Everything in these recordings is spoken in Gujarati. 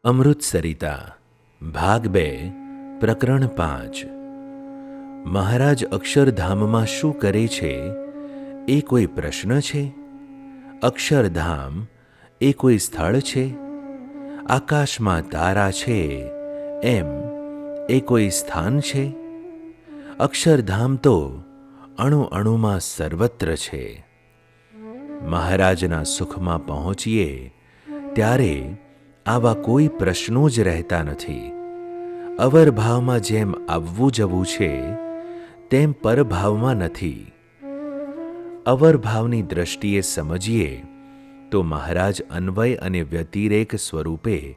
અમૃતસરિતા ભાગ 2 પ્રકરણ 5 મહારાજ અક્ષરધામમાં શું કરે છે એ કોઈ પ્રશ્ન છે? અક્ષરધામ એ કોઈ સ્થળ છે? આકાશમાં તારા છે એમ એ કોઈ સ્થાન છે? અક્ષરધામ તો અણુ અણુમાં સર્વત્ર છે. મહારાજના સુખમાં પહોંચીએ ત્યારે આવા કોઈ પ્રશ્નો જ રહેતા નથી. અવરભાવમાં જેમ આવવું જવું છે તેમ પરભાવમાં નથી. અવરભાવની દ્રષ્ટિએ સમજીએ તો મહારાજ અન્વય અને વ્યતિરેક સ્વરૂપે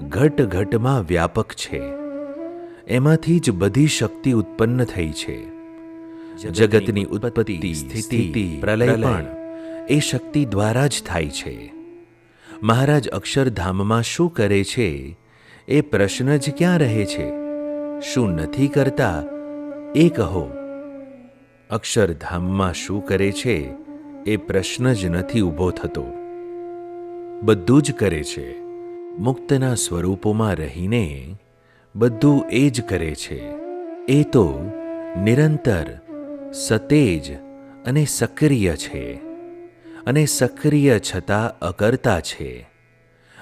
ઘટ ઘટમાં વ્યાપક છે. એમાંથી જ બધી શક્તિ ઉત્પન્ન થઈ છે. જગતની ઉત્પત્તિ, સ્થિતિ, પ્રલય પણ એ શક્તિ દ્વારા જ થાય છે. મહારાજ અક્ષરધામમાં શું કરે છે એ પ્રશ્ન જ ક્યાં રહે છે? શું નથી કરતા એ કહો. અક્ષરધામમાં શું કરે છે એ પ્રશ્ન જ નથી ઊભો થતો. બધું જ કરે છે. મુક્તના સ્વરૂપોમાં રહીને બધું એ જ કરે છે. એ તો નિરંતર સતેજ અને સક્રિય છે, અને સક્રિય છતાં અકર્તા છે.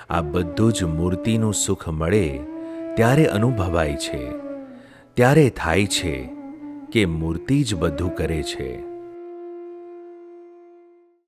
આ બધું જ મૂર્તિનું સુખ મળે ત્યારે અનુભવાય છે. ત્યારે થાય છે કે મૂર્તિ જ બધું કરે છે.